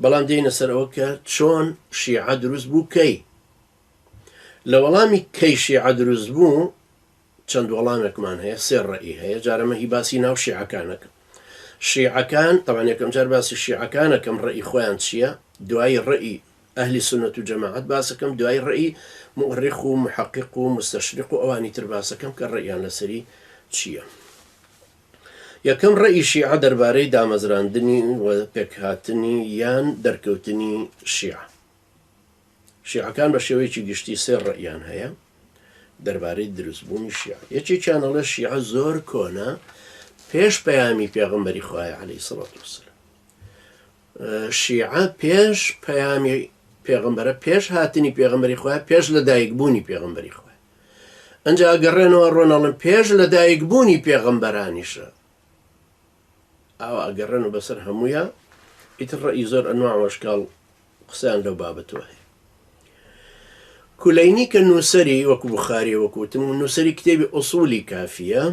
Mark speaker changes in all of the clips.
Speaker 1: بەڵام دێنە سەرەوە کە چۆن شیعە دروست بوو کەی لە وەڵامی کەی شیعە دروست بوو چەند وەڵامێکمان هەیە سێ ڕەئی هەیە جارەمە هی باسی ناو شیعەکانەکە شیعەکان طبعا یەکەم جار باسی شیعەکانەکەم ڕەئی خۆیان چییە دوای ڕەئی ئەهلی سنەت و جەماعەت باسەکەم دوای ڕەئی مؤرخ و محقق و مستەشرق و ئەوانی تر باسەکەم کە ڕەیان لەسەری چییە یەکەم ڕەئی شیعە دەربارەی دامەزراندنی و پێکهاتنی یان دەرکەوتنی شیعە شیعەکان بە شێوەیەکی گشتی سێ ڕەیان هەیە دەربارەی دروستبوونی شیعە یەکێکیان ئەڵێ شیعە زۆر کۆنە پێش پەیامی پێغەمبەری خوای عەلەیهی سەڵات وسەلام شیعە پێش پەیامی پێغەمبەرە پێش هاتنی پێغەمبەری خوای پێش لەدایکبوونی پێغەمبەری خوای ئەنجا ئەگەڕێنەوە ڕۆناڵن پێش لەدایکبوونی پێغەمبەرانیشە ئەوە ئەگەڕێنەوە بەسەر هەموویە ئیتر ڕەئی زۆر ئەنواع وەشکاڵ قسەیان لەو بابەتەوە هەیە کولەینی کە نووسەری وەکو بوخاری وەکوتم نووسەری کتێبی ئوسولی کافیە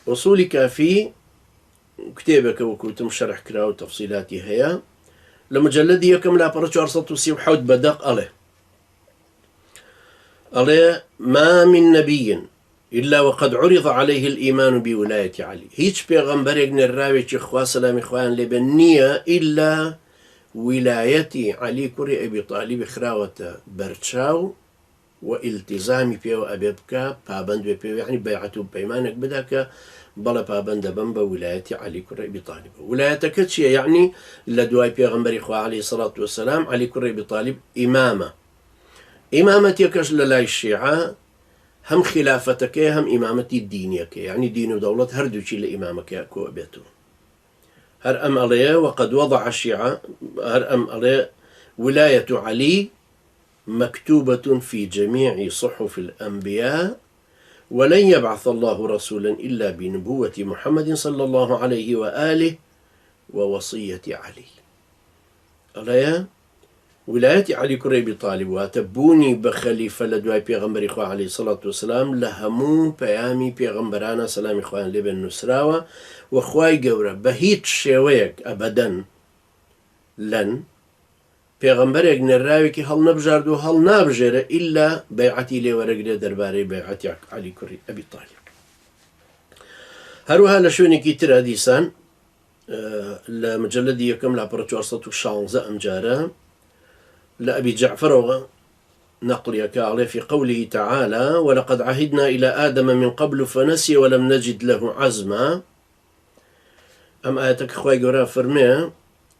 Speaker 1: ئوسولی کافی کتێبێکە وەکوتم شەرح کرا و تەفسیلاتی هەیە لە مجلدی یەکەم لاپەڕە 437 بەدەق ئەڵێ ما من نبي إلا وقد عرض عليه الإيمان بولاية علي هیچ پێغەمبەرێک نێراوێکی خوا سەلامی خوایان لێبێ نییە إلا ویلایەتی علی کوڕی ئەبی طالیب خراوەتە بەرچاو و ئیلتیزامی پێوە ئەبێ بکە پابند بێ پێوە یعنی بەیعەت و پەیمانێک بدا کە بەڵێ پابندە بم بە ویلایەتی علی کوڕی ئەبی طالیب ویلایەتەکە چییە یعنی لە دوای پێغەمبەری خوا عەلەیهی سەڵات وسەلام علی کوڕی ئەبی طالیب ئیمامە ئیمامەتێکەش لە لای شیعە هەم خلافەتەکەی هەم ئیمامەتی دینیەکە یعنی دین و دەوڵەت هەردووچی لە ئیمامەکە کۆ بێتەوە هەر ئەم ئەڵێ وقد وضع الشيعة هەر ئەم ئەڵێ ولاية علي مكتوبة في جميع صحف الأنبياء ولن يبعث الله رسولا إلا بنبوة محمد صلى الله عليه وآله ووصية علي ألا ولاية علي كري أبي طالب واتبوني بخليفة لدواي بيغمبري خواه عليه الصلاة والسلام لهمون بيامي بيغمبرانا سلامي خواه لبن نسراوة وخواي قورة بهيت شويك أبدا لن پێغەمبەرێک نێراوێکی هەڵ نەبژارد و هەڵ نابژێرە ئیلا بەیعەتی لێ وەرەگرێ دەربارەی بەیعەتی عەلی کوڕی ئەبی طالیب هەروەها لە شوێنێکی ترە دیسان لە مجلدی یەکەم لاپەڕە 416 ئەمجارە لە ئەبی جەعفەرەوە نقليك عليه في قوله تعالى ولقد عهدنا إلى آدم من قبل فنسي ولم نجد له عزما أم آياتك خواهي قرأ فرميه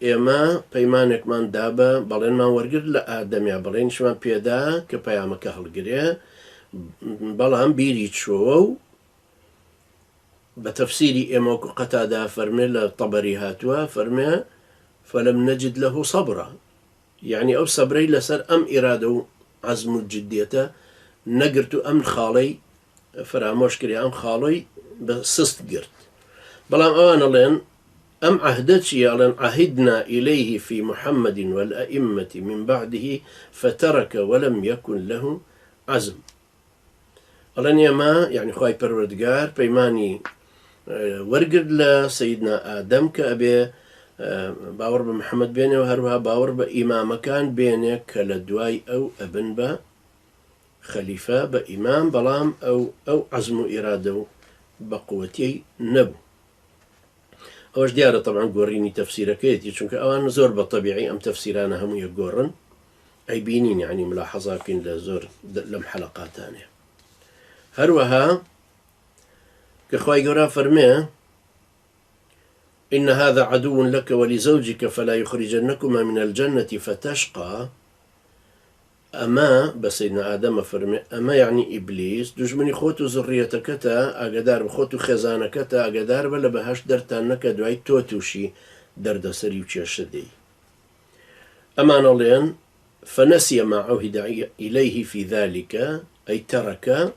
Speaker 1: ئێمە پەیمانێکمان دابە بەڵێنمان وەرگرت لە ئادەمیا بەڵێنشمان پێدا کە پەیامەکە هەڵگرێ بەڵام بیری چۆوە و بە تەفسیری ئێمە وەکو قەتادا فەرمێ لە تەبەری هاتووە فەرمێ فەلەم نەجد لەهو سەبرا یعنی ئەو سەبرەی لەسەر ئەم ئیرادە و عەزم و جدیەتە نەگرت و ئەم خاڵەی فرامۆش کردی ئەم خاڵەی بە سست گرت بەڵام ئەوان ئەڵێن أم عهدت يالا عهدنا إليه في محمد والأئمة من بعده فترك ولم يكن له عزم ألن يما يعني خواهي پروردگار بيماني ورقد لسيدنا آدم كأبي باور بمحمد بينه وهروها باور بإمام كان بينه كالدواي أو أبن با خليفة بإمام بلام أو عزم إرادة بقوتي نبو ئەوەش دیارە طبعا گۆڕینی تەفسیرەکەیەتی چونکە ئەوان زۆر بە طبیعی ئەم تەفسیرانە هەموویە گۆڕن ئەی بینین یعنی ملاحەزا بکەین لە زۆر لەم حەلەقاتانێ هەروەها کە خوای گەورە فەرمێ إن هذا عدو لك ولزوجك فلا يخرجنكما من الجنة فتشقى أما بسيدنا آدم فرمي أما يعني إبليس دجمني خوتو زريتكتا أقدار بخوتو خزانكتا أقدار بلا بهاش درتانك دعي توتوشي درد سريوشي الشدي أما نولين فنسي ما عهد إليه في ذلك أي ترك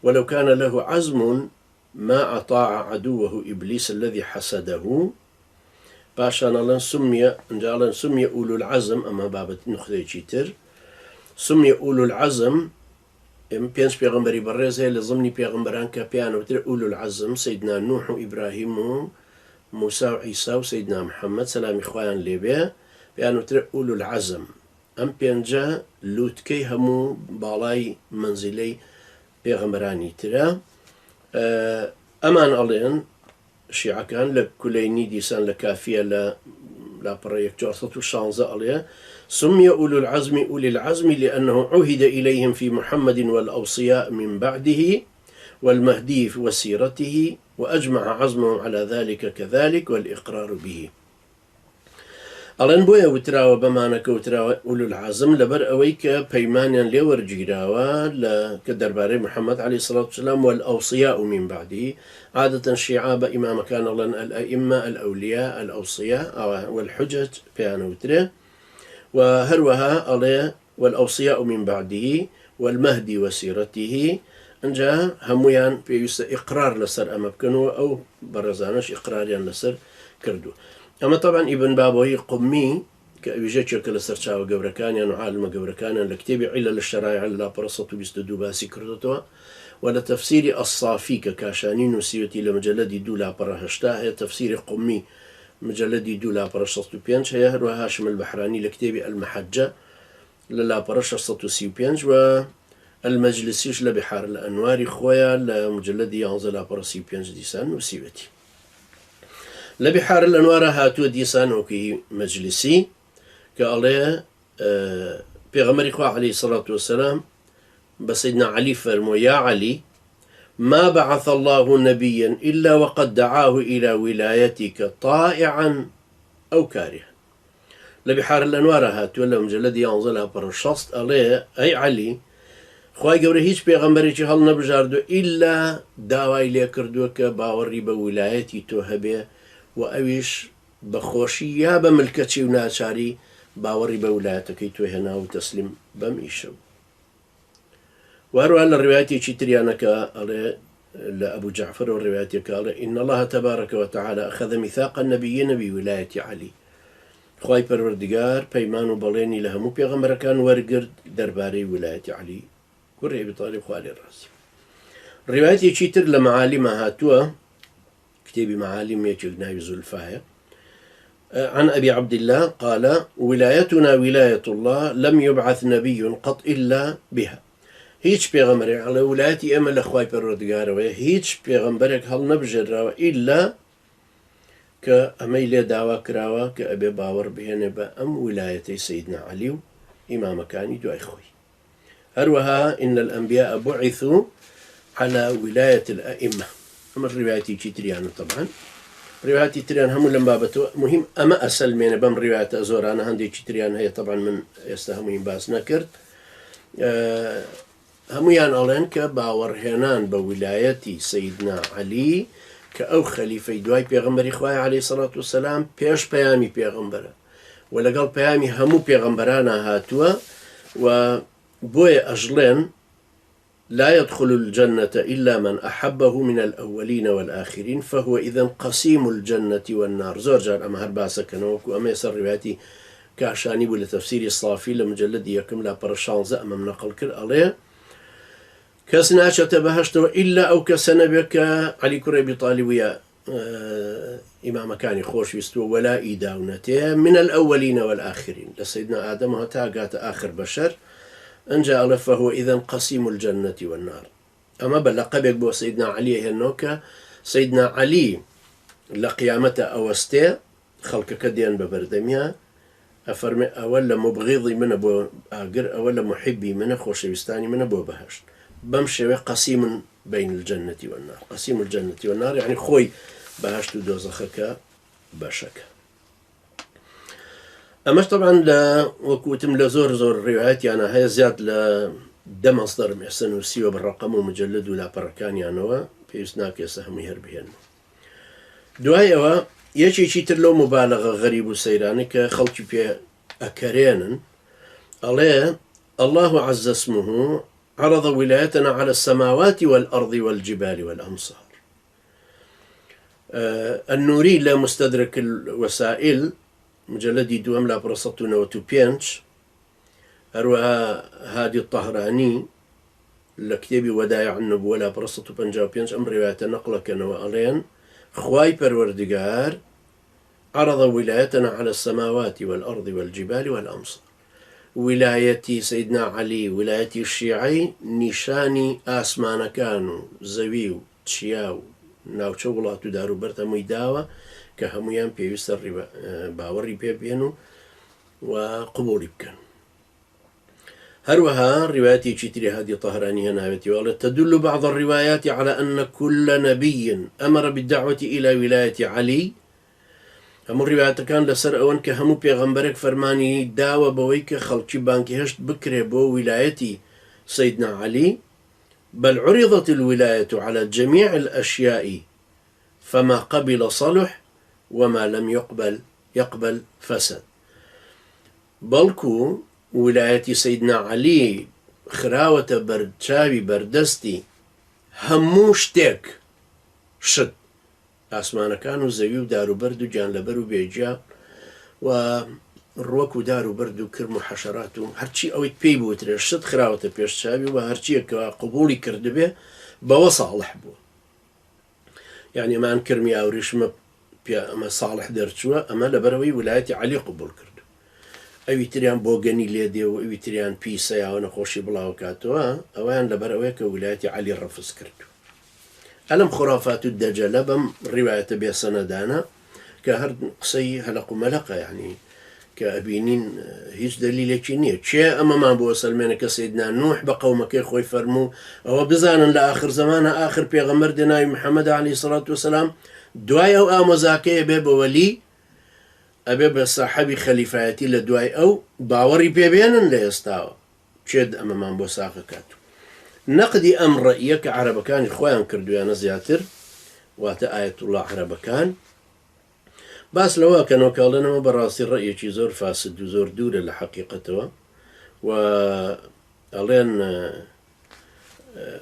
Speaker 1: ولو كان له عزم ما أطاع عدوه إبليس الذي حسده باشا نولين سمي أولو العزم أما بابت نخذي تر سمي أولو العزم بينش بيغمبري برزة لضمني بيغمبران كبيان وتر أولو العزم سيدنا نوح وإبراهيم وموسى وعيسى وسيدنا محمد سلام إخوان ليبيا بيانو ترى أولو العزم أم بينجا لوتكي همو بالاي منزلي بيغمراني ترى أمان ألين شيعة كان لكليني ديسان لكافية لا بريك جارثة شانزة أليه سمي أولو العزم أولي العزم لأنه عهد إليهم في محمد والأوصياء من بعده والمهدي وسيرته وأجمع عزمهم على ذلك كذلك والإقرار به. ألان بويا وتراوى بمانك وتراوى أولو العزم لبر أويك بيمانيا لورجيراوى كدرباري محمد عليه الصلاة والسلام والأوصياء من بعده. عادة شيعاب إمام كان الله الأئمة الأولياء الأوصياء والحجج بيانا وتري وهروها عليه والأوصياء من بعده والمهدي وسيرته انجا هميان في إقرار لسر أما بكنوا أو برزانش إقراريا لسر كردو. أما طبعا ابن بابوي قمي كأبيجيتشو كلسر شاو قبركانيا وعالم قبركانيا لكتابي علل الشرائع لا برصة بيستدو باسي كردتوا ولا تفسير الصافي كاشانين وسيوتي لمجلد دولا برهشتا هي تفسير قمي مجلد دولا برشة بيانش هي هروها هاشم البحراني لكتابي المحجة للا برشة بيانش والمجلسيش لبحار الأنوار خويا لمجلد يانزل برسي بيانش ديسان وسيوتي لبحار الأنوار هاتو ديسان وكي مجلسي كالله بيغمر إخوة عليه الصلاة والسلام بسيدنا علي فرمو يا علي ما بعث الله نبيا إلا وقد دعاه إلى ولايتك طائعا أو كارها. لبحار الأنوار هاتو ولا مجلد ينزلها برشاست عليه أي علي خواهي قوري هيش بيغمبري هل نبجاردو إلا داواي ليكردوك باوري بولايتي توهبه وأويش بخوشي يا بملكتي وناشاري باوري بولايتك توهنا وتسلم بميشو. وهروها الروايات تريانك لأبو جعفر والروايات قال إن الله تبارك وتعالى أخذ ميثاق النبيين بولاية علي. خواهي پروردگار بيمان بليني لهمو بيغمبر كان ورقرد درباري ولاية علي كره أبي طالب خوالي الرازي. الروايات تر لمعالم هاتوا كتابي معالم يتجناي زلفاية عن أبي عبد الله قال ولايتنا ولاية الله لم يبعث نبي قط إلا بها. هيج بيغمبرك على ولايتي أما لخواي پروردگار هيج بيغمبرك هل نبجر إلا كأميل دعوة كراوة كأبي باور بهن بأم ولايتي سيدنا علي إمام كاني دو أخوي. هروها إن الأنبياء بعثوا على ولاية الأئمة. أما الرواياتي تريان طبعا رواياتي تريان هم لما بتو مهم أما أسل من بم رواية أزورانا هندي تريان هي طبعا من يستهمين باس نكرت هميان أولين كباور هنان بولايتي سيدنا علي كأو خليفة دواي بيغمبر إخوائي عليه الصلاة والسلام بيش بيامي بيغمبر ولقال بيامي همو بيغمبرانا هاتوا وبوي أجلين لا يدخل الجنة إلا من أحبه من الأولين والآخرين فهو إذن قسيم الجنة والنار. زورجان أما هرباسة كنوكو أما يسر رواياتي كعشاني بولا تفسيري الصافي لمجلد يكم لا برشانزة أما منقل كل عليه كسنا أشت بهشتو إلا أو كسنا بك علي كريبي طالبية إمام كان خوش يستوى ولا إيداونته من الأولين والآخرين لسيدنا آدم هتاقات آخر بشر أن جاء فهو إذن قسيم الجنة والنار. أما بلقبك بو سيدنا علي هنوكا سيدنا علي لقيامته أوستي خلق كديان ببردميها أفرمي أولا مبغيضي من أبو آقر أولا محبي من خوش يستاني من أبو بهشت بمشي قسيم بين الجنة والنار. قسيم الجنة والنار يعني خوي بهشت دوزخك باشك. أماش طبعا لا وكوتم لزور زور روايات يعني هي زياد لدم مصدر محسن وسيوة بالرقم ومجلد ولا بركان يعني في سناك يسهم يهربين دوايا يشي شيتر لو مبالغة غريب وسيراني كخلتي بيه أكرينا الله عز اسمه عرض ولايتنا على السماوات والأرض والجبال والأمصار. النوري لا مستدرك الوسائل مجلدي دوام لا برصتنا وتوبينش أروها هادي الطهراني لكتابي ودايع النبوة لا برصتو بنجاو بينش أم رواية نقلة كانوا ألين خواي پروردگار عرض ولايتنا على السماوات والأرض والجبال والأمصار. ولايتي سيدنا علي ولايتي الشيعي نشاني آسمان كانوا زويو تشياو ناوچە وڵات و داروبەر هەمووی داوە کە هەمویان پێویستە باوەڕی پێ بێن و قبولی بکەن. هروها رواياتي تشتري هذه طهرانية ناوتي والله تدل بعض الروايات على أن كل نبي أمر بالدعوة إلى ولاية علي. هم الروايات كان لسر أون كهمو بيغمبرك فرماني داوة بويك خلقي بانكي هشت بكري بو ولايتي سيدنا علي، بل عرضت الولاية على جميع الأشياء فما قبل صلح وما لم يقبل فسد. بلكو ولايتي سيدنا علي خراوة بردشاوي بردستي همو شتك شد آسمان كانوا زويو دارو بردو جان لبرو بيجا وروكو دارو بردو كرمو حشراتو هرچي اويت بيبو تري شد خراوة بيشتشاوي وهرچي قبولي كردبه بوا صالح بو. يعني ما انكرمي او ريشم ما صالح درتشوا اما لبروي ولايتي علي قبول كردو. ئەوی تریان بۆگەنی لێدێ و ئەوی تریان پیسە یاوە نەخۆشی بڵاو کاتەوە ئەویان لەبەر ئەوەیە کە ویلایەتی عەلی ڕەفز کردو. ئەلەم خۆرافات و دەجەلە بەم ڕیوایەتە بێسەنەدانە کە هەر قسەی هەلەق و مەلەقە، یعنی کە ئەبینین هیچ دەلیلێکی نییە. چێ ئەمەمان بۆ سەلمێنە کە سەیدنا نوح بە قەومەکەی خۆی فەرموو ئەوە بزانن لە ئاخر زەمانە ئاخر پێغەمبەر دێناوی محەممەد عەلەیهی سەڵات وسەلام دوای ئەو ئامۆزاکەیە بێ بە وەلی ئەبێ بە ساحەبی خەلیفایەتی لە دوای ئەو باوەڕی پێبێنن لە ئێستاوە. چێت ئەمەمان بۆ ساغە کات. نەقدی ئەم ڕەئیە کە عەرەبەکانی خۆیان کردویانە زیاتر واتە ئایەتوڵڵا عەرەبەکان باس لەوە کەنەوە کاڵێنەوە بەڕاستی ڕەئیەکی زۆر فاسد و زۆر دوورە لە حەقیقەتەوە و ئەڵێن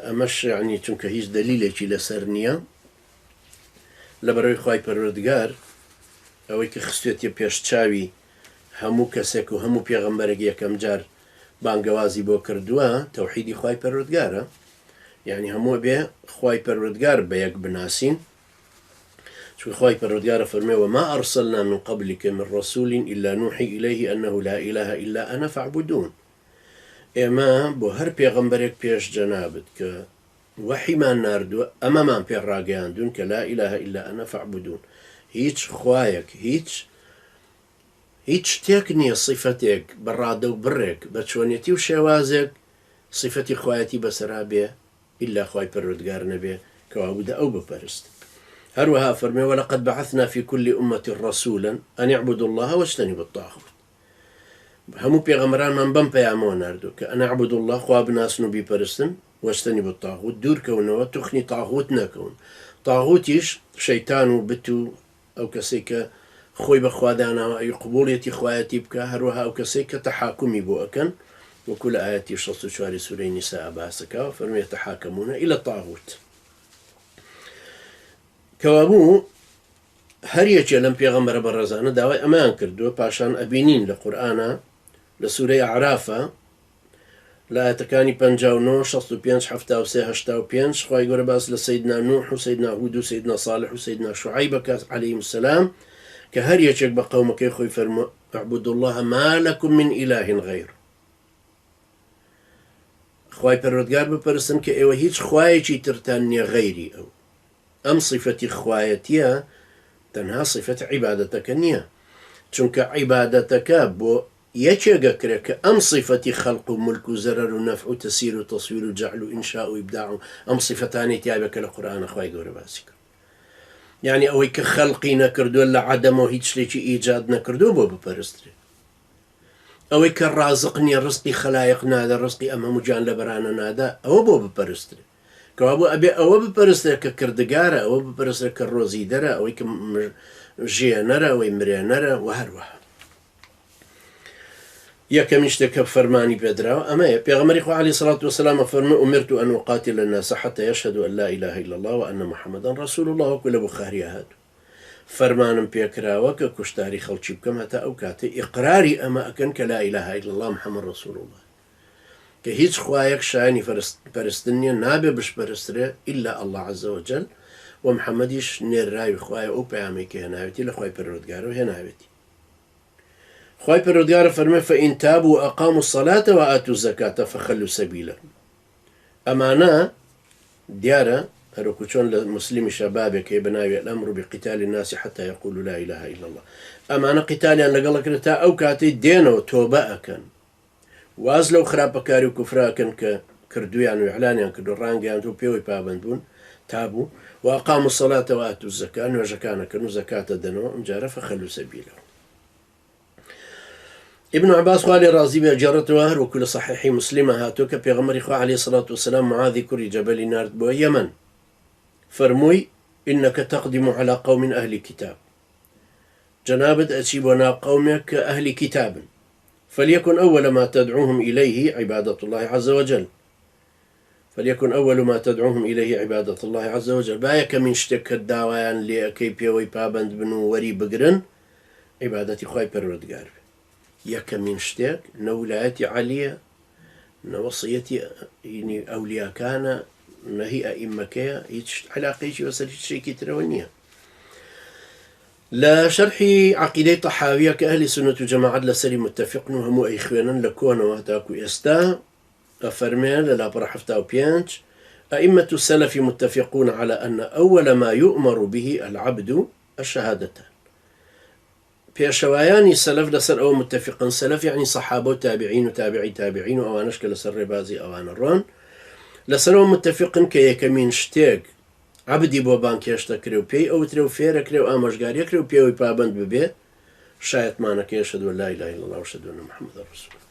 Speaker 1: ئەمەش یعنی چونکە هیچ دەلیلێکی لەسەر نییە لەبەرەوەی خوای پەروەردگار ئەوەی کە خستێتی پێشچاوی هەموو کەسێک و هەموو پێغەمبەرێک یەکەم جار بانگەوازی بۆ کردووە تەوحیدی خوای پەروەردگارە، یعنی هەموو بێ خوای پەروەردگار بە یەک بناسین. چون خوای پەروەردگارە فەرمێ وما أرسلنا من قبلك من رسول إلا نوحي إليه أنه لا إله إلا أنا فاعبدون. ئێمە بۆ هەر پێغەمبەرێک پێش جەنابەت کە وەحیمان ناردووە ئەمەمان پێڕاگەیاندون کە لا إله إلا أنا فاعبدون. هیچ خوایەک هیچ شتێک نییە صیفەتێک بەڕادە و بڕێک بە چۆنێتی و شێوازێک صیفەتی خوایەتی بەسەرا بێ ئیلا خوای پەروەردگار نەبێ کەوا بوودە ئەو بپەرست. هەروەها فەرمێ ولقد بعثنا في كل أمة رسولا أن اعبدوا الله واجتنبوا الطاغوت. هەموو پێغەمبەرانمان بەم پەیامەوە ناردووە کە أن اعبدوا الله خوا بناسن و بیپەرستن واجتنبوا الطاغوت دوورکەونەوە توخنی تاغوت نەکەون. تاغوتیش شەیتان و بت و ئەو کەسێک کە خۆی بە خواداناوە ئەوی قبوڵێتی خوایەتی بکە، هەروەها ئەو کەسێک کە تەحاکومی بۆ ئەکەن وەکو لە ئایەتی 64 سورەی نیسا باسەکەوە فەرمێ تەحاکەمونە ئیلە تاغوت. کەوابوو هەر یەکێ لەم پێغەمبەرە بەڕێزانە داوای ئەمەیان کردووە پاشان ئەبینین لە قورئانە لە سورەی عەرافە لە ئاەتەکانی 59 65 73 85 خوای گەورە باس لە سەیدنا نوح و سەیدنا هود و سەیدنا صالح و سەیدنا شوعەیب بکات عەلەیهیم السەلام کە هەر یەکێک بە قەومەکەی خۆی فەرمووە اعبدوا الله ما لكم من إله غير. خوای پەروەردگار بپەرستن کە ئێوە هیچ خوایەکی ترتان نییە غەیری ئەو. ئەم صیفەتی خوایەتیە تەنها صیفەت عیبادەتەکە نییە، چونکە عیبادەتەکە بۆ یەکێگە کرێت کە ئەم صیفەتی خەلق و ملک و زەرەر و نەفع و تەسیر و تەصویر و جەعل و ئینشاء و ئیبداع و ئەم صیفەتانی تیابێکە لە قورئانە خوای گەورە باسی کرد. یعنی ئەوەی کە خەڵقی نەکردووە لە عەدەمەوە هیچ شتێکی ئیجاد نەکردووە بۆ بپەرسترێت. ئەوەی کە ڕازق نییە ڕزقی خەلایق نادا ڕزقی ئەم هەموو جان لە بەرانە نادا ئەوە بۆ بپەرسترێت. کەوابوو ئەبێ ئەوە بپەرسترێت کە کردگارە، ئەوە بپەرسترێت کە ڕۆزی دەرە، ئەوەی کە ژێنەرە، ئەوەی مرێنەرە و هەروەها. یەکەمی شتێک کە فەرمانی پێدراوە ئەمەیە. پێغەمبەری خوا عەلەیهی سەڵات وسەلام فەرمووی ئومرت أن أقاتل الناس حتى يشهدوا أن لا إله إلا الله وأن محمدا رسول الله وەکو لە بوخاریە هاتووە. فەرمانم پێکراوە کە کوشتاری خەڵکی بکەم هەتا ئەو کاتێ ئیقراری ئەمە ئەکەن کە لا إله إلا الله محمد رسول الله، کە هیچ خوایەک شایانی پەرستن نییە نابێ بشپەرسترێ ئیلا الله عز وجل ومحەممەدیش نێرراوی خوایە ئەو پەیامێکی هێناوێتی لە خوای پەروەردگارەوە هێناوێتی. خوای پەروەردگارە فەرمێ فەئین تابوا وأقاموا الصلاة وآتوا الزكاة فخلوا سبيلهم. ئەمانە دیارە هەروەکو چۆن لە مسلمی شەبابێکی بەناوی الأمر بقتال الناس حتى يقولوا لا إله إلا الله. ئەمانە قیتالیان لەگەڵەکرێت تا ئەو کاتەی دێنەوە تۆبە ئەکەن، واز لەو خراپەکاری و کوفراکەن کە کردویان و ئیعلانیان کردو ڕانگەیان و پێوەی پابند بوون تابوو وأقاموا الصلاة وآتوا الزكاة نوێژەکانەکەن و زەکاتە دەنەوە ئەمجارە فخلوا سبيلهم. ابن عباس قال راضي بأجرته وكل صحيح مسلمة هاتو كبيغمر إخوة عليه الصلاة والسلام معاذ كري جبل نارد بو يمن فرموي إنك تقدم على قوم أهل كتاب جنابت أتشيبنا قومك أهل كتاب فليكن أول ما تدعوهم إليه عبادة الله عز وجل فليكن أول ما تدعوهم إليه عبادة الله عز وجل بايك من شتك الدعوان لأكي بيوي بابند بنو وري بقرن عبادة خواي پروردگار یەکەمین شتێک نەولایەتی عەلیە، نەوەسیەتی ئەولیاکانە، نەهی ئەئیمەکەیە، هیچ عەلاقەیەکی بەسەر هیچ شتێکی ترەوە نییە. لە شەرحی عەقیدەی تەحاویە کە ئەهلی سونەت و جەماعەت لەسەری متتەفقن و هەموو ئەی خوێنن لە کۆنەوە تاکو ئێستا ئەفەرمێن لە لاپەڕە 75 أئمة السلف متفقون على أن أول ما يؤمر به العبد الشهادتان. پێشەوایانی سەلەف لەسەر ئەوە متتەفقن، سەلەف یعنی سەحابە و تابعین و تابعی تابعین و ئەوانش کە لەسەر ڕێبازی ئەوانە ڕۆن لەسەرەوە متتەفقن کە یەکەمین شتێک عەبدی بۆ بانکێشتە کرێ و پێی ئەوترێ و فێرە کرێ و ئامۆژگاریە کرێ و پێوەی پابند ببێ شایەتمانەکە ئەشهەدو ئەن لا إله إلا الله وأشهد أن محمدا رسول الله.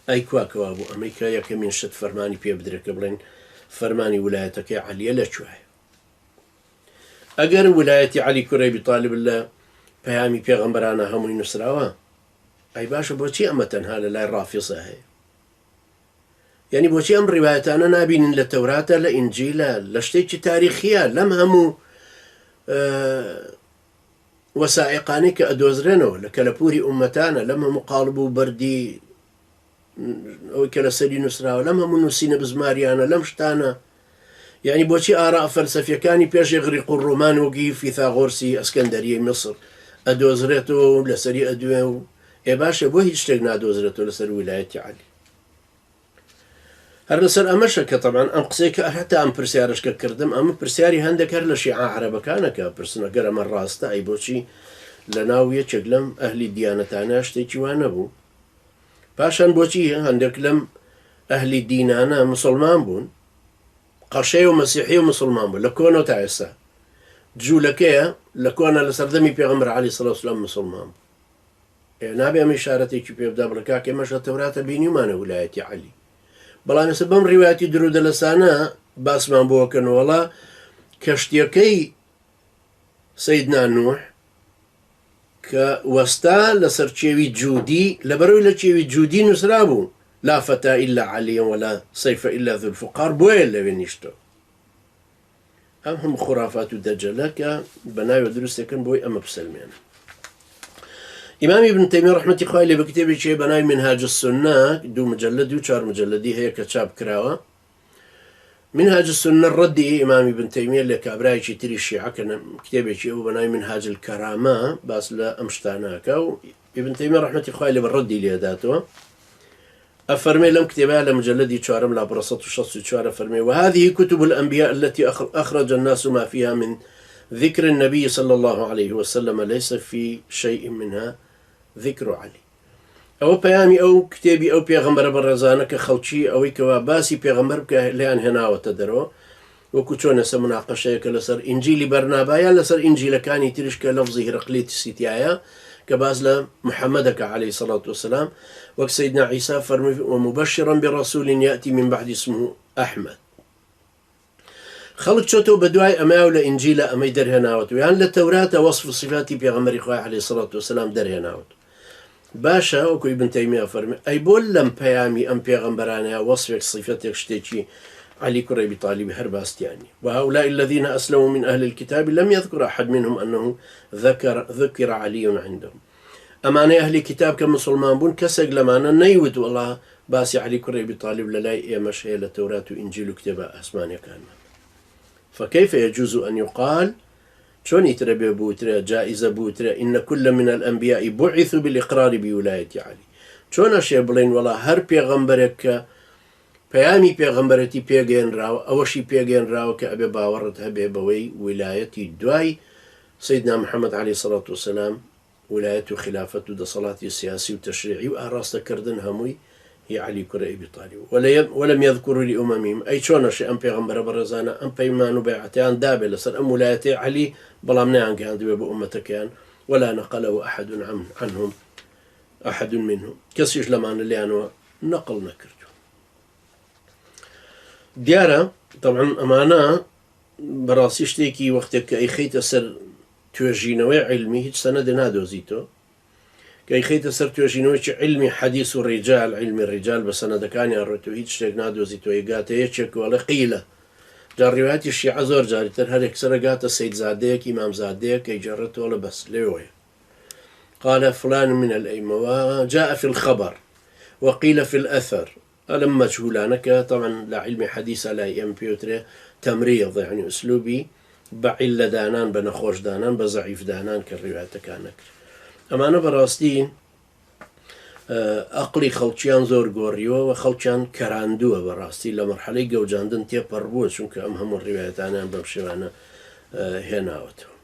Speaker 1: ئەی کواکەوا بوو ئەمریکا یەکەمین شت فەرمانی پێ بدرێت کە بڵێن فەرمانی ویلایەتەکەی عەلیە لەکوێیە. ئەگەر ویلایەتی عەلی کوڕی ئەبی تاڵیب لە پەیامی پێغەمبەرانە هەمووی نووسراوە، ئەی باشە بۆچی ئەمە تەنها لە لای ڕافیزە هەیە؟ یعنی بۆچی ئەم ڕیوایەتانە نابینن لە تەوراتە، لە ئینجیلە، لە شتێکی تاریخیە، لەم هەموو وەسائقانەی کە ئەدۆزرێنەوە لە کەلەپوری ئومەتانە، لەم هەموو قاڵب و بەردی ئەوەی کە لەسەری نووسراوە، لەم هەموو نووسینە بزماریانە، لەم شتانە، یعنی بۆچی ئارا فەلسەفیەکانی پێش ئیغریق و ڕۆمان وەگی فیثاغۆرسی ئەسکەندەریەی میسر ئەدۆزرێتەوە و لەسەری ئەدوێ و ئێ باشە بۆ هیچ شتێک نادۆزرێتەوە لەسەر ویلایەتی عەلی. هەر لەسەر ئەمەشە کە تەبعاً ئەم قسەی کە هەتا ئەم پرسیارشکە کردم، ئەمە پرسیاری هەندێک هەر لە شیعە عەرەبەکانەکە پرسن ئەگەر ئەمە ڕاستە ئەی بۆچی لە ناو یەکێک لەم ئەهلی دیانەتانە شتێکی وا نەبوو، پاشان بۆچی هەندێک لەم ئەهلی دینانە مسڵمان بوون، قەشەی و مەسیحی و مسڵمان بوون لە کۆنەوە تا ئێستا. جوولەکەیە لە کۆنە لە سەردەمی پێغەمبەر عەلەیهی سەڵاتو وسەلام مسڵمان بوو. نابێ ئەمە ئیشارەتێکی پێ بدا بڵێ کاکە ئێمەش لە تەوراتە بینیمانە ویلایەتی عەلی، بەڵام ئێستا بەم ڕیوایەتی درودەلەسانە باسمان بۆکەنەوەڵا کەشتیەکەی سەیدنا نوح کە وەستا لەسەر چێوی جوودی لەبەرەوەی لە چێوی جوودی نووسرا بوو لا فتى إلا علي ولا سيف إلا ذو الفقار بويا اللي نيشتو. هم خرافات دجلة بناوي دروس كان بوي أما بسلمين. إمام ابن تيمية رحمة الله عليه بكتابه شيء بناوي منهاج السنة دو مجلد وشار مجلدي هي كتاب كراوة. منهاج السنة الردي إمام ابن تيمية اللي كابراي شي تري الشيعة كان كتابه شيء بناوي منهاج الكرامة بس لا أمشتاناك. ابن تيمية رحمة الله عليه بالردي اللي هداته أفرمي لم كتبها لمجلدي شارم لا برصة وشص شارة فرمي وهذه كتب الأنبياء التي أخرج الناس ما فيها من ذكر النبي صلى الله عليه وسلم ليس في شيء منها ذكر علي. أو بيامي أو كتابي أو بيغمبر برزانة كخلشي أو كواباسي بيغمبر كليان هنا وتدرو وكتشون مناقشة كلسر إنجيلي برنابايا لسر إنجيل كان يترش كلفظه رقليت السيتيايا كبازل محمدك عليه الصلاة والسلام وك سيدنا عيسى فرمي ومبشرا برسول يأتي من بعد اسمه أحمد. خلق شتو بدواي أما ولا إنجيل أما درهناوت يعني للتوراة وصف صفاتي بيغمر إخوة عليه الصلاة والسلام درهناوت باشا وكو ابن تيمية فرمي أي بول لم بيامي أم بيغمبرانها وصفك صفتك شتيكي علي كري أبي طالب هرباستياني. وهؤلاء الذين أسلموا من أهل الكتاب لم يذكر أحد منهم أنه ذكر علي عندهم. أمانة أهل الكتاب كمسلمان بون كسق لمانا نيود والله باسي علي كري أبي طالب للاي مشهي للتوراة وإنجيل وكتابة أسمانيا كان. فكيف يجوز أن يقال شون يتربي بوترا جائزة بوترا إن كل من الأنبياء بعثوا بالإقرار بولاية علي؟ شون أشياء بلين والله هر بيغمبرك پەیامی پێغەمبەرەتی پێگەێنراوە ئەوەشی پێگەێنراوە کە ئەبێ باوەڕت هەبێ بەوەی ویلایەتی دوای سیدنا محەممەد عەلەیهی سەڵات وسەلام ویلایەت و خلافەت و دەسەڵاتی سیاسی و تەشریعی و ئاراستەکردن هەمووی هی عەلی کوڕە ئەبی طالیب وەلەم یەذکوروا لئومەمیم ئەی چۆنەشی ئەم پێغەمبەرە بەڕێزانە ئەم پەیمان و بەیعەتیان دابێ لەسەر ئەم ویلایەتەی عەلی بەڵام نەیانگەیاندوێ بە ئومەتەکەیان ولا نەقەلەه ئەحەد عنهم ئەحەد منهم کەسیش لەمانە لیانەوە نەقڵ نەکرد. دیارە طبعا ئەمانە بەڕاستی شتێکی وەختێک کە ئەیخەیتە سەر توێژینەوەی علمی هیچ سەنەدە نادۆزیتەوە کە ئەیخەیتە سەر توێژینەوەیکی علمی حەدیث و ڕیجال علمی ڕیجال بە سەنەدەکانیان ڕێتەوە هیچ شتێک نادۆزیتەوە یەگاتە یەکێکوەڵە قیلە جا ڕیواەتی شیعە زۆر جاریتر هەرێک سەرگاتە سەیدزادەیەک ئیمامزادەیەک ئەیجێڕێتەوە لە بەس لێوەیە قال فلان من الأئمة وجاء في الخبر وقيل في الأثر ألم مجهولانك طبعا لا علم حديث لا يمبيوتري تمريض يعني أسلوبي بعل دانان بنخوش دانان بضعيف دانان كالروايات كانك أما أنا براستين أقلي خلچيان زور غوريو وخلچيان كراندوه براستي لمرحلة جوجاندن تي بربوش چونك أمهم الروايات أنا بمشيوانا هناوتو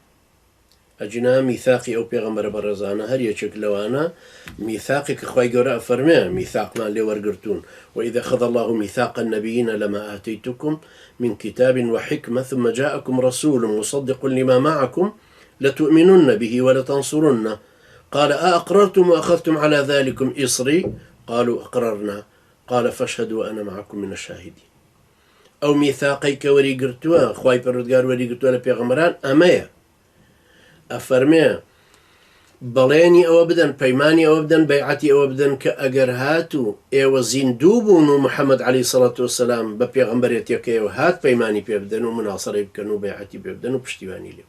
Speaker 1: أجنا ميثاقي أو بيغمبر برزانا هر يشك لوانا ميثاقي كخواي قراء فرمي ميثاقنا اللي ورقرتون وإذا أخذ الله ميثاق النبيين لما آتيتكم من كتاب وحكمة ثم جاءكم رسول مصدق لما معكم لتؤمنن به ولتنصرنه قال أأقررتم وأخذتم على ذلكم إصري قالوا أقررنا قال فاشهدوا وأنا معكم من الشاهدين أو ميثاقي كوريقرتوا خواي بردقار وريقرتوا لبيغمبران أمايا أفرمي بەڵێنی ئەوە بدەن پەیمانی ئەوە بدەن بەیعەتی ئەوە بدەن کە ئەگەر هاتوو ئێوە زیندوو بوون و محەممەد عەلەیهی سەڵات وسەلام بە پێغەمبەرێتیەکەیەوە هات پەیمانی پێ بدەن و مناسەڕەی بکەن و بەیعەتی پێ بدەن و پشتیوانی لێ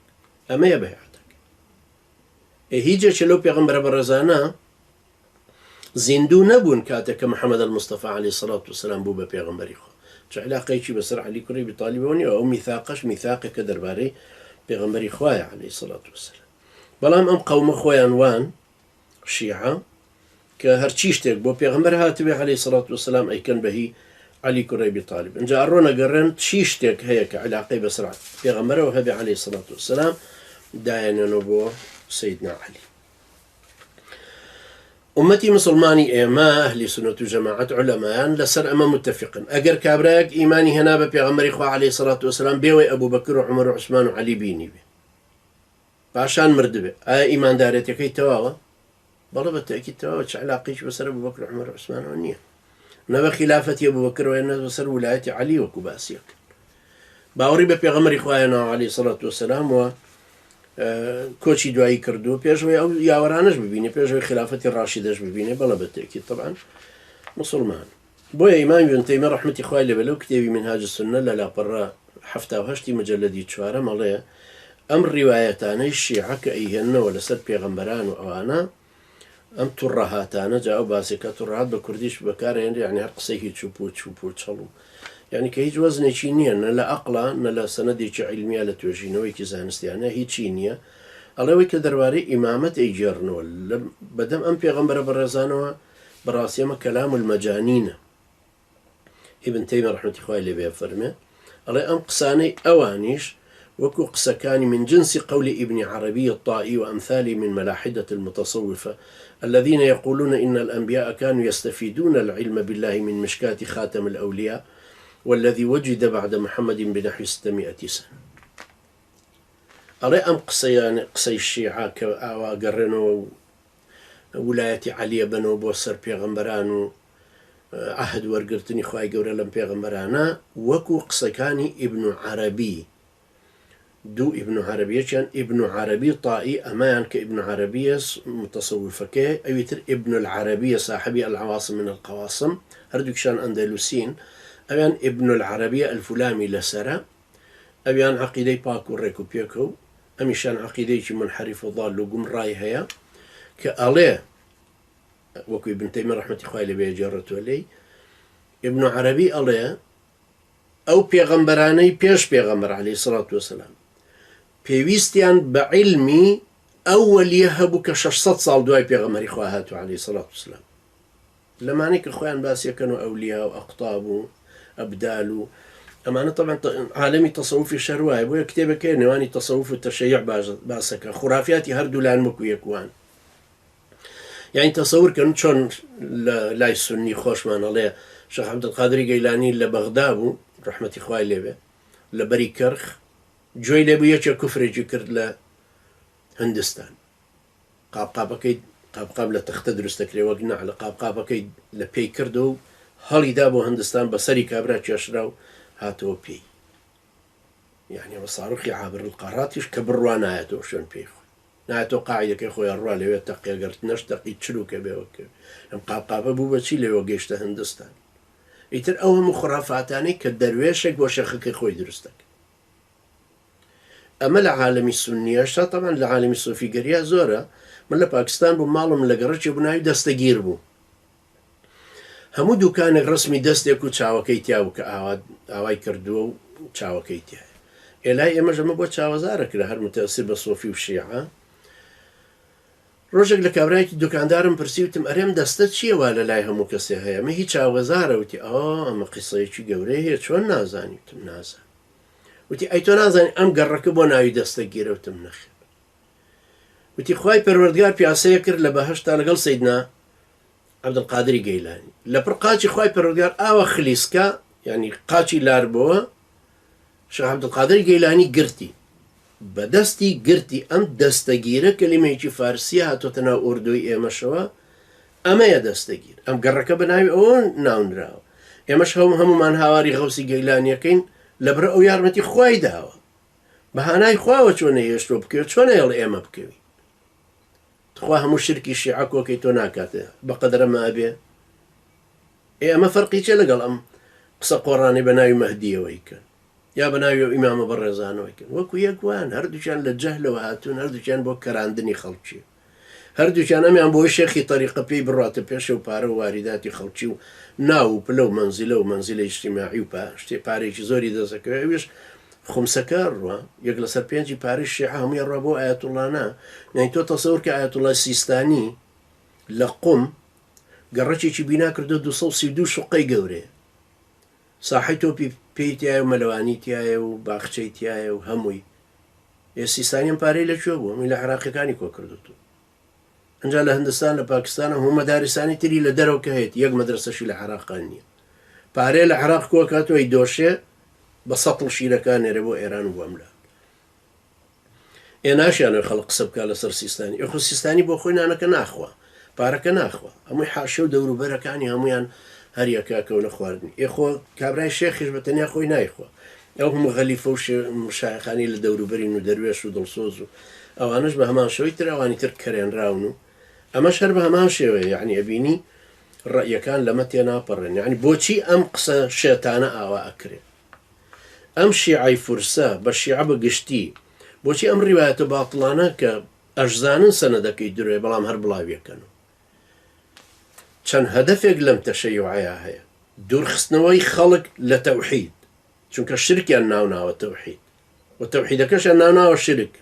Speaker 1: ئەمەیە بەیعەتەکە هیچێکە لەو پێغەمبەرە بەڕێزانە زیندوو نەبوون کاتێک کە محەممەد المستەفا عەلەیهی سەڵات وسەلام بوو بە پێغەمبەری خۆ چ علاقەیەکی بەسەر عەلی کوڕی ئەبی طالیبەوە نیە ئەو میثاقەش میثاقێکە دەربارەی پێغەمبەری خوایە عەلەیهی سەڵات وسەلام بەڵام ئەم قەومە خۆیان وان شیعە کە هەرچی شتێک بۆ پێغەمبەر هاتوێ عەلەیهی سەڵات وسەلام ئەیکەن بەهی عەلی کوڕی ئەبی طالیب ئەنجا ئەڕۆنە گەڕێن چی شتێک هەیە کە علاقەی بەسەر پێغەمبەرەوە هەبێ عەلەیهی سەڵات وسەلام دایانێنەوە بۆ سەیدنا عەلی أمتي مسلماني إيما أهل سنة جماعة علماء لسر أما متفقا أجر كابراك إيماني هنا ببيغمبر إخوة عليه الصلاة والسلام بيوي أبو بكر وعمر وعثمان وعلي بيني بي باشان مردبه إيمان داريتي كي تواوا بلا بالتأكيد تواوا علاقيش بسر أبو بكر وعمر وعثمان ونية نبا خلافتي أبو بكر وإنه بسر ولاية علي وكباسيك باوري ببيغمبر إخوة عليه الصلاة والسلام و كوشي دوایی کردو پێشوەی ئەو یاوەرانش ببینێ پێشوەی خلافەتی ڕاشیدەش ببینێ بەڵە بەتێکی طبعا مسلمان بۆیە ئیمام ابن تەیمیە ڕەحمەتی خوای لێبێ لەو کتێبی منهاج السنە لە لاپەڕە 78 مجلدی 4 مەڵەیە ئەم ڕیوایەتانەی شیعە کە ئەیهێننەوە لەسەر پێغەمبەران و ئەوانە ئەم توڕەهاتانە جا ئەو باسێکە توڕەهات بە کوردیش بەکارهێنرێ یعنی هەر قسەیەکی چوپ و چەڵ و يعني كهيج وزنێکی نییە نە لە عەقڵە نە لە سەنەدێکی عیلمیە لە توێژینەوەیکی زانستیانە هیچی نییە ئەڵێوەی کە دەربارەی ئیمامەت ئەیگێڕنەوە بەدەم ئەم پێغەمبەرە بەڕێزانەوە بەڕاستی ئەمە کەلام المەجانینە ابن تەیمیە ڕەحمەتی خوای لێبێ فەرمێ ئەڵێ ئەم قسانەی ئەوانیش وەکو قسەکانی من جنس قول ابن عربي الطائي وأمثاله من ملاحدة المتصوفة الذين يقولون إن الأنبياء كانوا يستفيدون العلم بالله من مشكاة خاتم الأولياء والذي وجد بعد محمد بنحو 600 سنة أرى أم قصي الشيعة كأوا قرنوا ولاية علي بنو بوسر بيغمبران عهد ورقرتني خواهي قورا لم بيغمبرانا وكو قصكاني ابن عربي دو ابن عربي كان ابن عربي طائي أمان كابن عربي متصوفة كي أيتر ابن العربي صاحبي العواصم من القواصم هردوك كان أندلسين أبيان ابن العربية الفلامي لسرة أبيان عقيدة باكو ريكو بيكو أميشان عقيدة منحرف وضال وقم راي هيا كأليه وكو ابن تيمية رحمة الله عليه بيجرته لي ابن عربي أليه ئەو پێغەمبەرانەی پێش پێغەمبەر عەلەیهی سەڵات وەسەلام پێویستیان بە عیلمی ئەو وەلیە هەبوو کە 600 ساڵ دوای پێغەمبەری خوا هاتووە عەلەیهی سەڵات وەسەلام لەمانەی کە خۆیان باسیەکەن و ئەولیا و ئەقتاب و ئەبدال و ئەمانە طبعا عالمی تەسەوفی شەروایە بۆیە کتێبەکەی نێوانی تەسەوف و تەشەیع باسەکە خوڕافیاتی هەردوو لایەن وەکو یەکوان یعنی تەسەورکەن چۆن لای سونی خۆشمان ئەڵێ شێخ عەبدولقادری گەیلانی لە بەغدا بوو ڕەحمەتی خوای لێبێ لە بەری کەرخ گوێی لێبوو یەکێک کوفرێکی کرد لە هەندستان قاپقاپەکەی قاپقاپ لە تەختە دروستەکرێ وەک نەعلە قاپقاپەکەی لە پێی کرد و هەڵیدا بۆ هەندستان بەسەری کابرا کێشرا و هاتەوە پێی یعنی بە ساڕوخی عابر القاراتیش کە بڕوا نایەتەوە شوێن پێی خۆی نایەتەوە قاعدەکەی خۆیان ڕوا لەوێ تەقیەگەرت نەش تەقی چلوکە بێەوە کرد ئەم قاپقاپە بوو بەچی لێوە گەیشتە هەندستان ئیتر ئەو هەموو خوڕافاتانەی کە دەروێشێک بۆ شێخەکەی خۆی دروستەکە ئەمە لە عالەمی سونیەشە طبعا لە عالەمی سۆفیگەریە زۆرە من لە پاکستان بوو ماڵم لە گەڕەکی بووناوی دەستەگیر بوو هەموو دوکانێک ڕسمی دەستێک و چاوەکەی تیا بوو کە ئاوای کردووە و چاوەکەی تایە ئێلای ئێمەش ئەمە بۆ چاوەزارە کرا هەر متەئەسیر بە سۆفی و شیعە ڕۆژێک لە کابرایەکی دوکاندارم پرسیوتم ئەرێم دەستە چییەوە لە لای هەموو کەسێ هەیە من هیچ چاوەزارە وتی ئەمە قیسەیەکی گەورەی هەیە چۆن نازانی وتم نازان وتی ئەی تۆ نازانی ئەم گەڕەکە بۆ ناوی دەستەگیرە وتم نەخێر وتی خوای پەروەردگار پیاسەیە کرد لە بەهەشتا لەگەڵ سەیدنا عەبدولقادری گەیلانی لە پڕ قاچی خوای پەروەردگار ئاوە خلیسکە یعنی قاچی لاربەوە شێخ عەبدولقادری گەیلانی گرتی بەدەستی گرتی ئەم دەستەگیرە کەلیمەیەکی فارسیە هاتۆتە ناو ئوردوی ئێمەشەوە ئەمەیە دەستەگیر ئەم گەڕەکە بەناوی ئەوە ناونراوە ئێمەش هەمومان هاواری غەوسی گەیلانیەکەین لەبڕ ئەو یارمەتی خوای داوە بەهانای خواوە چۆنە هێشتۆ بکەوێت چۆنە هێڵ ئێمە بکەوی خوا هەموو شرکی شیعە کۆکەی تۆ ناکاتێ بەقەدرە مابێ ئێمە فەرقی چێ لەگەڵ ئەم قسە قۆڕانەی بە ناوی مەهدیەوەی کرد یا بە ناوی ئیمامە بەڕێزانەوەی کرد وەکو یەکوان هەردووچیان لە جەهلەوە هاتوون هەردووچیان بۆ کەراندنی خەڵکی هەردووچیان ئەمیان بۆی شێخی تەریقە پێی بڕاتە پێشە و پارە و واریداتی خەڵکی و ناو و پلە و مەنزیلە و مەنزیلە ئیجتیماعی و شتێ پارێکی زۆری دەسەکەوێ ئەویش خمسەکە ڕوە یەک لەسەر پێنجی پارەی شیعە هەمووی ڕوا بۆ ئایەتوڵانە یعنی تۆ تەسەور کە ئایەتوڵای سیستانی لە قوم گەڕەکێکی بینا کردو 232 شوقەی گەورەیە ساحەی تۆپی پێی تایە و مەلەوانی تایە و باخچەی تایە و هەمووی سیستانیان پارەی لەکوێ بووە من لە عێراقیەکانی کۆ کردوتو ئەنجا لە هەندستان لە پاکستان هەموو مەدارسانی تری لە دەرەوە کە هەیە یەک مەدرسەشی لە عێراقان نییە پارەی لە عێراق کۆ کاتەوەی دۆشێ بە سەتڵ شیرەکان نێرە بۆ ئێران و بۆ ئەملا ناشیانە خەڵق قسە بکات لەسەر سیستانی ئەخۆ سیستانی بۆ خۆی نانەکە ناخوا پارەکە ناخوا هەمووی حاشە و دەوروبەرەکانی هەمویان هەریەکەکەونە خواردنی ئێخۆ کابرای شێخیش بە تەنیا خۆی نایخوا ئەو هەموو غەلیفە و شایخانی لە دەوروبەرین و دەروێش و دڵسۆز و ئەوانش بە هەمان شەوەی تر ئەوانی تر کەرێنراون و ئەمەش هەر بە هەمان شێوەیە یعنی ئەبینی ڕەیەکان لەمە تێناپەڕێن یعنی بۆچی ئەم قسە شێتانە ئاوا ئەکرێت ئەم شیعەی فورسە بە شیعە بەگشتی بۆچی ئەم ڕیوایەتە باڵانە کە ئەشزانن سەنەدەکەی درێ بەڵام هەر بڵاویەکەن چەند هەدەفێک لەم تەشەیوعەیە هەیە دوورخستنەوەی خەڵک لە تەوحید چونکە شرکیان ناوناوە تەوحید و تەوحیدەکەشیان ناوناوە شرک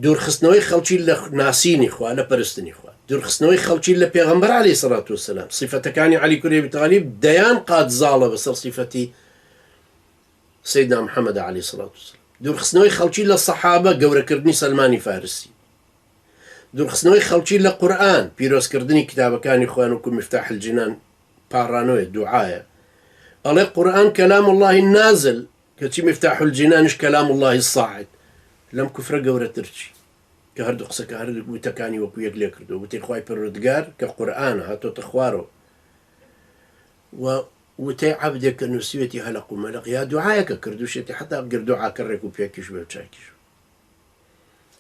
Speaker 1: دوورخستنەوەی خەڵکی لە ناسینی خوا لە پەرستنی خوا دوورخستنەوەی خەڵکی لە پێغەمبەر عەلەیهی سەڵات وەسەلام سیفەتەکانی عەلی کوڕی ئەبی تاڵیب دەیان قات زاڵە بەسەر سیفەتی سيدنا محمد عليه الصلاة والسلام دوورخستنەوەی خەڵکی لە سەحابە گەورەکردنی سەلمانی فارسی دوورخستنەوەی خەڵکی لە قورئان پیرۆزکردنی کتابەکانی خوان وکو مفتاح الجنان پاڕانەوەی دوعایە ئەڵێ قورئان کەلام الله نازل کەچی مفتاح الجنانش کەلام الله الصاعد لەم کوفرە گەورەتر چی کە هەردوو قسەکە هەردوو وتەکانی وەکو یەک لێ کردو وتەی خوای پەروەردگار کە قورئانە هاتۆتە خوارەوە و وتەی عەبدێک کە نووسیوێتی هەلەق و مەلەق یا دوعایەکە کردوشێتی حتا بگەر دوعاکە ڕێک و پێکیش بێ و چاکیش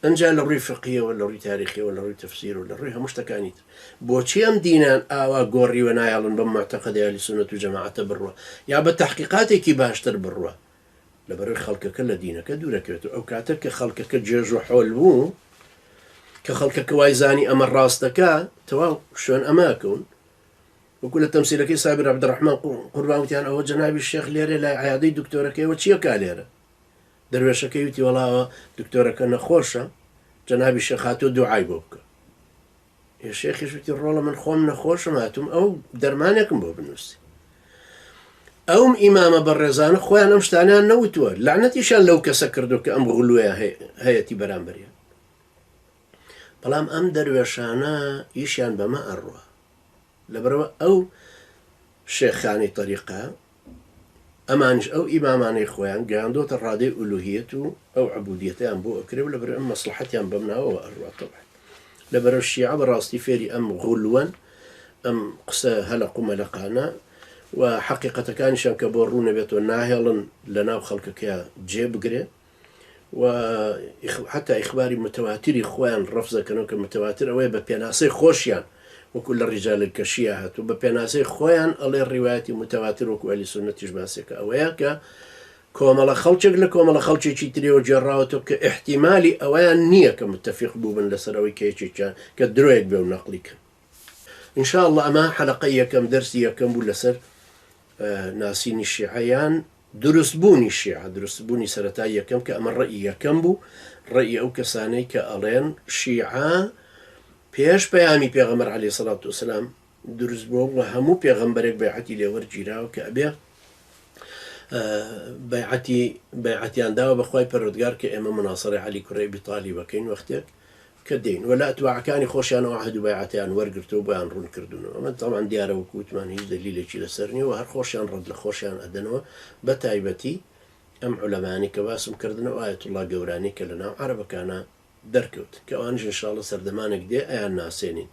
Speaker 1: ئەنجا لە ڕووی فقیەوە لە ڕووی تاریخیەوە لە ڕووی تەفسیر و لە ڕووی هەموو شتەکانی تر بۆچی ئەم دینان ئاوا گۆڕیوە نایاڵن بەم معتەقەدەی ئەهلی سوننەت و جەماعەتە بڕوە یا بە تەحقیقاتێکی باشتر بڕوە لەبەرەوەی خەڵکەکە لە دینەکە دوورەکەوێتەوە ئەو کاتە کە خەڵکەکە جێژ و حۆل بوو کە خەڵکەکە وای زانی ئەمە ڕاستەکە تەواو شوێن ئەماکەون وكل تمثيلك صابر عبد الرحمن قربان وتيان أو جناب الشيخ ليري لا عيادي دكتورك وتشيا كاليرة درويشك يوتي والله دكتورك نخوشة جناب الشيخ هاتو دعاي بوك يا شيخ يشوتي الرولة من خوم نخوش ماتم أو درمانكم بو بالنفسي أو إمام برزان خويا نمشتاني نوتوا لعنتي شان لو كسكردوك أم غلويا هيتي برامبريا بلام أم درويشانا يشان بما أروى لبروا أو شيخاني طريقة أمانش أو إماماني خوان قاندوت الرادي ألوهيته أو عبوديته أم بو أكري ولا برا أم مصلحتي أم بمنا وأروى طبعا لبرا الشيعة براستي فيري أم غلوا أم قسا هلق ملقانا وحقيقة كان شان كبورونا بيتو ناهلا لنا وخلقك يا جيب قري وحتى إخباري متواتر إخوان رفضة كانوا كمتواتر أوي ببيناسي خوشيان وكل الرجال الكشيعة وببيناسي خوان الله الروايات متواتر وكل سنة تجماسك أوياك كوملا خلشك لكوملا خلشك تري وجراوتك احتمالي أوان نية كمتفق بوبن لسروي كيتشان كدرويك بيو نقلك إن شاء الله أما حلقية كم درسية كم بولسر ناسين الشيعيان درسبوني الشيعة درسبوني سرتاية كم كأمر رأيي كم بو رأي أو كساني كألين شيعة پیش پیامی پیغمبر علیه الصلاة والسلام درست بوم و همو پیغمبرک بیعتی لیور جیرا و کعبه بیعتی انداو بخوای پردگار که اما مناصر علی کره بطالی وکین وقتك كدين ولا أتباع خوشيان واحد وبيعتيان ورقرتو بيان رون كردونو أما طبعا ديارة وكوت ما هيج دليل شيء لسرني وهر خوشيان رد لخوشيان أدنوا بتايبتي أم علماني كباسم كردنا آية الله قوراني كلنا عرب كان دركوت كوانج إن شاء الله سردمانك دي أيان ناسينين